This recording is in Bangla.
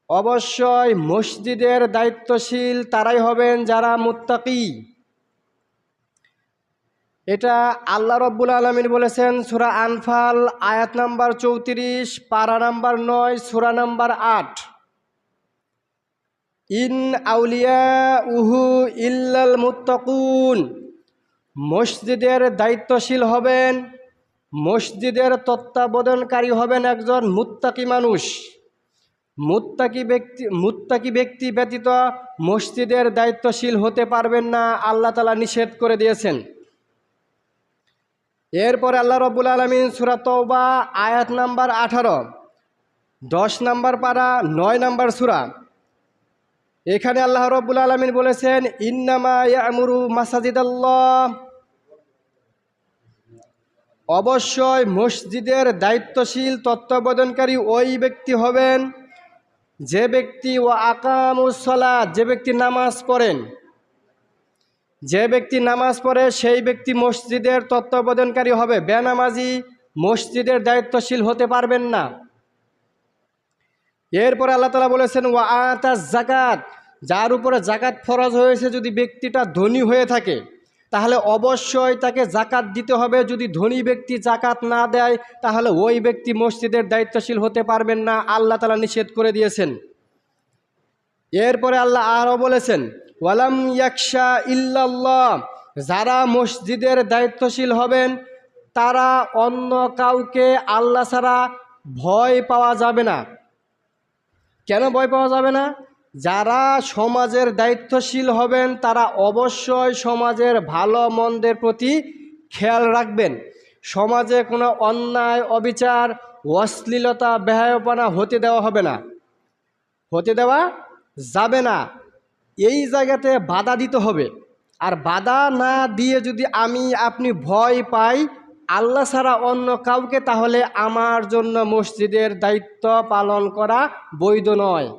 অবশ্যই মসজিদের দায়িত্বশীল তারাই হবেন যারা মুত্তাকি। এটা আল্লাহ রব্বুল আলামিন বলেছেন সূরা আনফাল আয়াত নাম্বার 34, পারা নাম্বার 9, সূরা নাম্বার 8। ইন আউলিয়াউহু ইল্লাল মুত্তাকুন, মসজিদের দায়িত্বশীল হবেন, মসজিদের তত্ত্বাবধানকারী হবেন একজন মুত্তাকি মানুষ। মুত্তাকি ব্যক্তি ব্যতীত মসজিদের দায়িত্বশীল হতে পারবেন না, আল্লাহ তাআলা নিষেধ করে দিয়েছেন। এরপরে আল্লাহ রব্বুল আলামিন সূরা তাওবা আয়াত নাম্বার 18, 10 নাম্বার পারা, 9 নাম্বার সূরা, এখানে আল্লাহ রব্বুল আলামিন বলেছেন ইন্নামা ইয়া'মুরু মাসাজিদাল্লাহ, অবশ্যই মসজিদের দায়িত্বশীল তত্ত্বাবধানকারী ওই ব্যক্তি হবেন যে ব্যক্তি ও আকামুস সালাত, যে ব্যক্তি নামাজ পড়েন, যে ব্যক্তি নামাজ পড়ে সেই ব্যক্তি মসজিদের তত্ত্বাবধানকারী হবে। বেনামাজি মসজিদের দায়িত্বশীল হতে পারবেন না। এরপরে আল্লাহ তাআলা বলেছেন ওয়া আতাজ যাকাত, যার উপরে যাকাত ফরজ হয়েছে যদি ব্যক্তিটা ধনী হয়ে থাকে তাহলে অবশ্যই তাকে যাকাত দিতে হবে। যদি ধনী ব্যক্তি যাকাত না দেয় তাহলে ওই ব্যক্তি মসজিদের দায়িত্বশীল হতে পারবেন না, আল্লাহ তাআলা নিষেধ করে দিয়েছেন। এরপরে আল্লাহ আরও বলেছেন ওয়ালাম ইয়াকশা ইল্লাল্লাহ, যারা মসজিদের দায়িত্বশীল হবেন তারা অন্য কাউকে আল্লাহ ছাড়া ভয় পাওয়া যাবে না। কেন ভয় পাওয়া যাবে না? যারা সমাজের দায়িত্বশীল হবেন তারা অবশ্যই সমাজের ভালো মন্দের প্রতি খেয়াল রাখবেন। সমাজে কোনো অন্যায়, অবিচার, অশ্লীলতা, বেহায়াপনা হতে দেওয়া হবে না, হতে দেওয়া যাবে না। এই জায়গাতে বাধা দিতে হবে। আর বাধা না দিয়ে যদি আমি আপনি ভয় পাই আল্লাহ ছাড়া অন্য কাউকে, তাহলে আমার জন্য মসজিদের দায়িত্ব পালন করা বৈধ নয়।